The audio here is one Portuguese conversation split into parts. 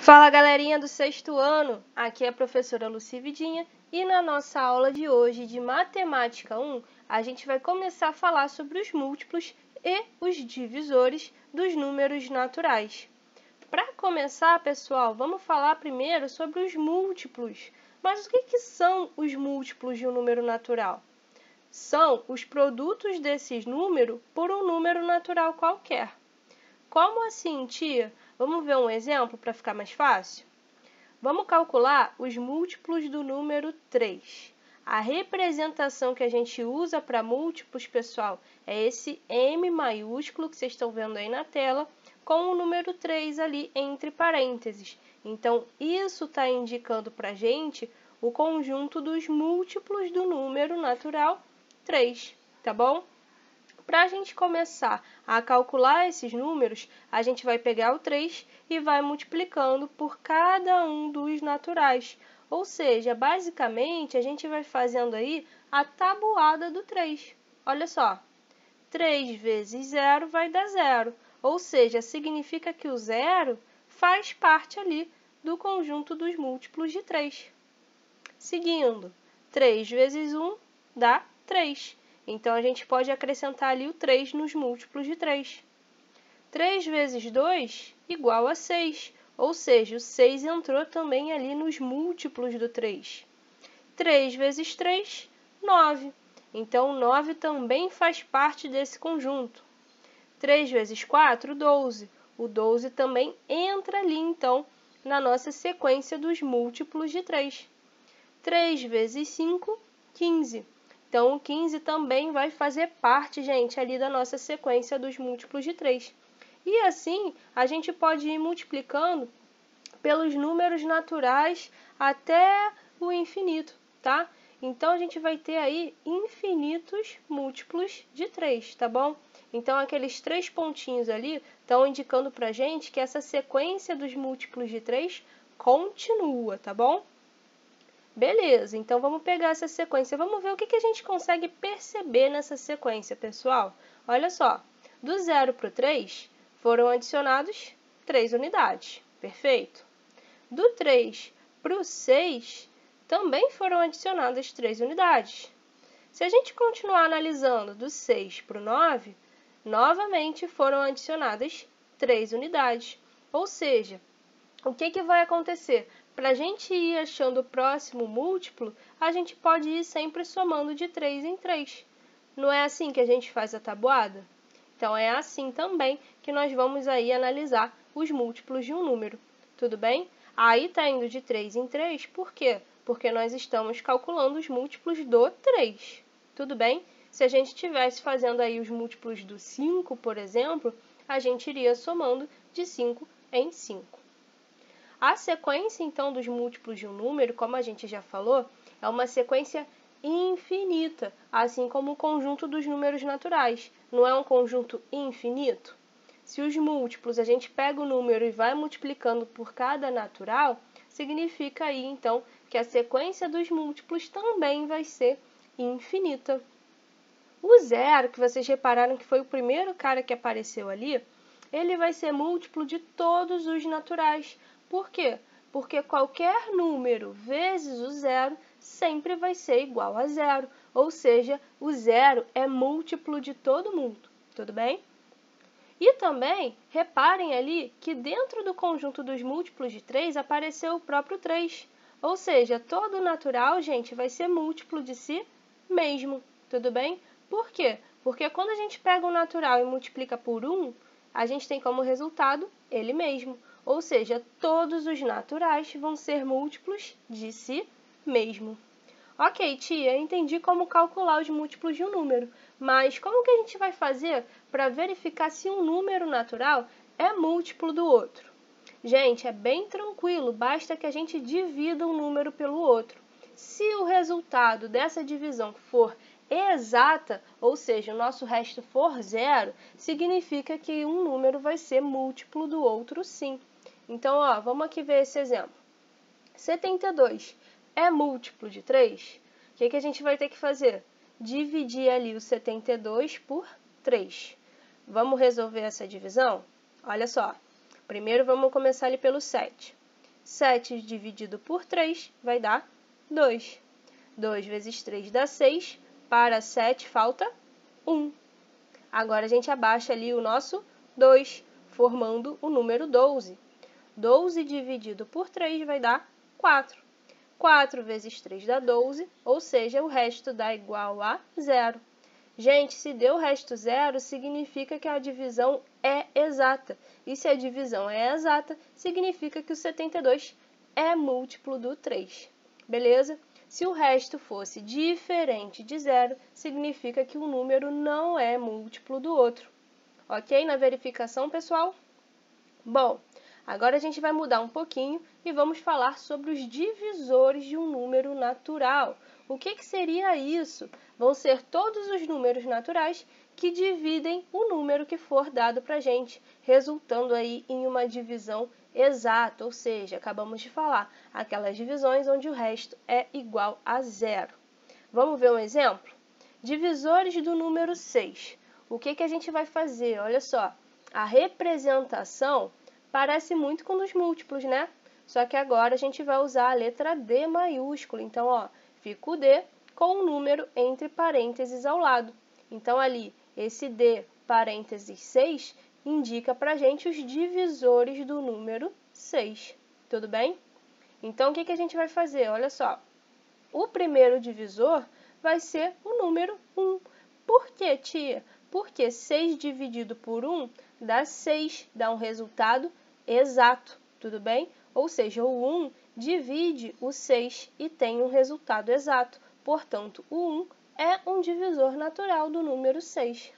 Fala, galerinha do sexto ano! Aqui é a professora Lucy Vidinha e na nossa aula de hoje de Matemática 1, a gente vai começar a falar sobre os múltiplos e os divisores dos números naturais. Para começar, pessoal, vamos falar primeiro sobre os múltiplos. Mas o que são os múltiplos de um número natural? São os produtos desses números por um número natural qualquer. Como assim, tia? Vamos ver um exemplo para ficar mais fácil? Vamos calcular os múltiplos do número 3. A representação que a gente usa para múltiplos, pessoal, é esse M maiúsculo que vocês estão vendo aí na tela, com o número 3 ali entre parênteses. Então, isso está indicando para a gente o conjunto dos múltiplos do número natural 3, tá bom? Para a gente começar a calcular esses números, a gente vai pegar o 3 e vai multiplicando por cada um dos naturais. Ou seja, basicamente, a gente vai fazendo aí a tabuada do 3. Olha só, 3 vezes 0 vai dar 0. Ou seja, significa que o 0 faz parte ali do conjunto dos múltiplos de 3. Seguindo, 3 vezes 1 dá 3. Então, a gente pode acrescentar ali o 3 nos múltiplos de 3. 3 vezes 2 igual a 6, ou seja, o 6 entrou também ali nos múltiplos do 3. 3 vezes 3, 9. Então, 9 também faz parte desse conjunto. 3 vezes 4, 12. O 12 também entra ali, então, na nossa sequência dos múltiplos de 3. 3 vezes 5, 15. Então, o 15 também vai fazer parte, gente, ali da nossa sequência dos múltiplos de 3. E assim, a gente pode ir multiplicando pelos números naturais até o infinito, tá? Então, a gente vai ter aí infinitos múltiplos de 3, tá bom? Então, aqueles 3 pontinhos ali estão indicando pra gente que essa sequência dos múltiplos de 3 continua, tá bom? Beleza, então vamos pegar essa sequência. Vamos ver o que a gente consegue perceber nessa sequência, pessoal. Olha só, do 0 para o 3 foram adicionados 3 unidades. Perfeito. Do 3 para o 6 também foram adicionadas 3 unidades. Se a gente continuar analisando do 6 para o 9, novamente foram adicionadas 3 unidades. Ou seja, o que vai acontecer? Para a gente ir achando o próximo múltiplo, a gente pode ir sempre somando de 3 em 3. Não é assim que a gente faz a tabuada? Então, é assim também que nós vamos aí analisar os múltiplos de um número. Tudo bem? Aí está indo de 3 em 3, por quê? Porque nós estamos calculando os múltiplos do 3. Tudo bem? Se a gente estivesse fazendo aí os múltiplos do 5, por exemplo, a gente iria somando de 5 em 5. A sequência, então, dos múltiplos de um número, como a gente já falou, é uma sequência infinita, assim como o conjunto dos números naturais. Não é um conjunto infinito? Se os múltiplos, a gente pega o número e vai multiplicando por cada natural, significa aí, então, que a sequência dos múltiplos também vai ser infinita. O 0, que vocês repararam que foi o primeiro cara que apareceu ali, ele vai ser múltiplo de todos os naturais. Por quê? Porque qualquer número vezes o 0 sempre vai ser igual a 0. Ou seja, o 0 é múltiplo de todo mundo. Tudo bem? E também, reparem ali que dentro do conjunto dos múltiplos de 3 apareceu o próprio 3. Ou seja, todo natural, gente, vai ser múltiplo de si mesmo. Tudo bem? Por quê? Porque quando a gente pega um natural e multiplica por 1, a gente tem como resultado ele mesmo. Ou seja, todos os naturais vão ser múltiplos de si mesmo. Ok, tia, entendi como calcular os múltiplos de um número, mas como que a gente vai fazer para verificar se um número natural é múltiplo do outro? Gente, é bem tranquilo, basta que a gente divida um número pelo outro. Se o resultado dessa divisão for exata, ou seja, o nosso resto for 0, significa que um número vai ser múltiplo do outro sim. Então, ó, vamos aqui ver esse exemplo. 72 é múltiplo de 3? O que a gente vai ter que fazer? Dividir ali o 72 por 3. Vamos resolver essa divisão? Olha só. Primeiro, vamos começar ali pelo 7. 7 dividido por 3 vai dar 2. 2 vezes 3 dá 6. Para 7 falta 1. Agora a gente abaixa ali o nosso 2, formando o número 12. 12 dividido por 3 vai dar 4. 4 vezes 3 dá 12, ou seja, o resto dá igual a 0. Gente, se deu o resto 0, significa que a divisão é exata. E se a divisão é exata, significa que o 72 é múltiplo do 3. Beleza? Se o resto fosse diferente de 0, significa que o número não é múltiplo do outro. Ok? Na verificação, pessoal? Bom, agora a gente vai mudar um pouquinho e vamos falar sobre os divisores de um número natural. O que seria isso? Vão ser todos os números naturais que dividem o número que for dado para a gente, resultando aí em uma divisão exata, ou seja, acabamos de falar, aquelas divisões onde o resto é igual a 0. Vamos ver um exemplo? Divisores do número 6. O que a gente vai fazer? Olha só, a representação parece muito com os múltiplos, né? Só que agora a gente vai usar a letra D maiúscula. Então, ó, fica o D com o número entre parênteses ao lado. Então, ali, esse D, parênteses 6, indica para a gente os divisores do número 6. Tudo bem? Então, o que a gente vai fazer? Olha só, o primeiro divisor vai ser o número 1. Por quê, tia? Porque 6 dividido por 1 dá 6, dá um resultado exato, tudo bem? Ou seja, o 1 divide o 6 e tem um resultado exato. Portanto, o 1 é um divisor natural do número 6.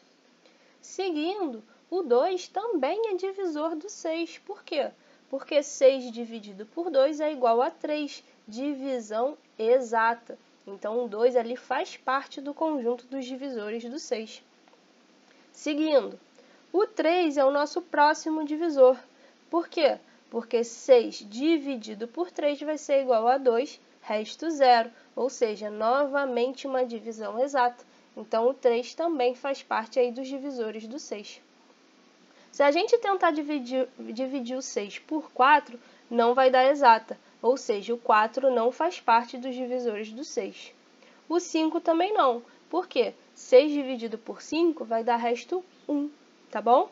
Seguindo, o 2 também é divisor do 6. Por quê? Porque 6 dividido por 2 é igual a 3, divisão exata. Então, o 2 ali faz parte do conjunto dos divisores do 6. Seguindo, o 3 é o nosso próximo divisor. Por quê? Porque 6 dividido por 3 vai ser igual a 2, resto 0, ou seja, novamente uma divisão exata. Então, o 3 também faz parte aí dos divisores do 6. Se a gente tentar dividir o 6 por 4, não vai dar exata, ou seja, o 4 não faz parte dos divisores do 6. O 5 também não. Por quê? 6 dividido por 5 vai dar resto 1, tá bom?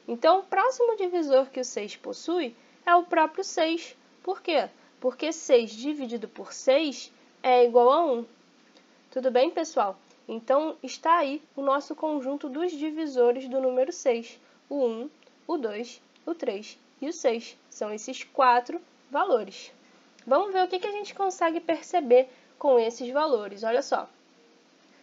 Então, o próximo divisor que o 6 possui é o próprio 6. Por quê? Porque 6 dividido por 6 é igual a 1. Tudo bem, pessoal? Então, está aí o nosso conjunto dos divisores do número 6. O 1, o 2, o 3 e o 6. São esses 4 valores. Vamos ver o que a gente consegue perceber com esses valores. Olha só.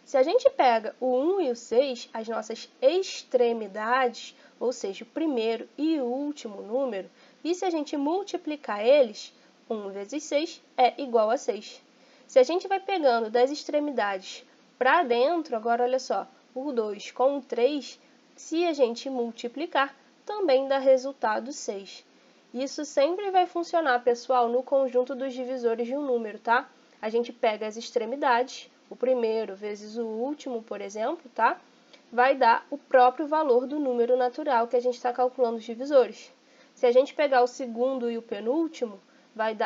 Se a gente pega o 1 e o 6, as nossas extremidades, ou seja, o primeiro e o último número, e se a gente multiplicar eles, 1 vezes 6 é igual a 6. Se a gente vai pegando das extremidades para dentro, agora olha só, o 2 com o 3, se a gente multiplicar, também dá resultado 6. Isso sempre vai funcionar, pessoal, no conjunto dos divisores de um número, tá? A gente pega as extremidades, o primeiro vezes o último, por exemplo, tá? Vai dar o próprio valor do número natural que a gente está calculando os divisores. Se a gente pegar o segundo e o penúltimo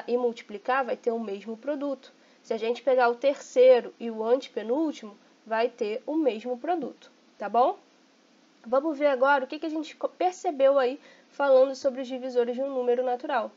e multiplicar, vai ter o mesmo produto. Se a gente pegar o terceiro e o antepenúltimo, vai ter o mesmo produto, tá bom? Vamos ver agora o que a gente percebeu aí falando sobre os divisores de um número natural.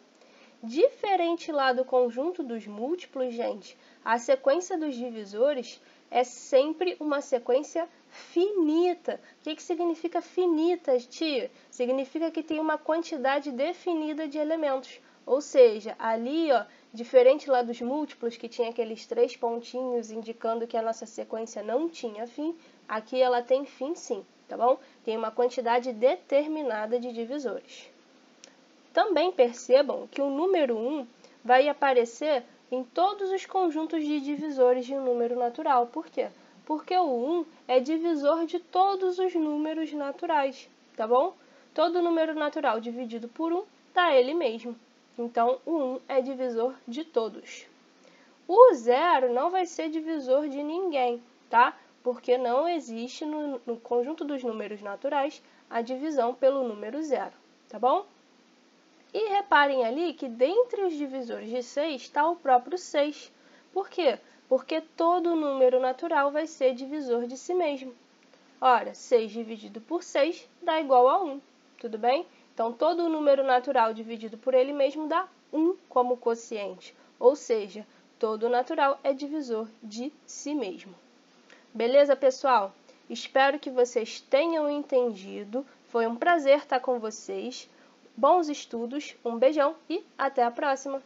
Diferente lá do conjunto dos múltiplos, gente, a sequência dos divisores é sempre uma sequência finita. O que significa finita, tia? Significa que tem uma quantidade definida de elementos. Ou seja, ali, ó, diferente lá dos múltiplos, que tinha aqueles 3 pontinhos indicando que a nossa sequência não tinha fim, aqui ela tem fim sim, tá bom? Tem uma quantidade determinada de divisores. Também percebam que o número 1 vai aparecer em todos os conjuntos de divisores de um número natural. Por quê? Porque o 1 é divisor de todos os números naturais, tá bom? Todo número natural dividido por 1 dá ele mesmo. Então, o 1 é divisor de todos. O 0 não vai ser divisor de ninguém, tá? Porque não existe no conjunto dos números naturais a divisão pelo número 0, tá bom? E reparem ali que dentre os divisores de 6 está o próprio 6. Por quê? Porque todo número natural vai ser divisor de si mesmo. Ora, 6 dividido por 6 dá igual a 1, tudo bem? Então, todo número natural dividido por ele mesmo dá 1 como quociente, ou seja, todo natural é divisor de si mesmo. Beleza, pessoal? Espero que vocês tenham entendido. Foi um prazer estar com vocês. Bons estudos, um beijão e até a próxima!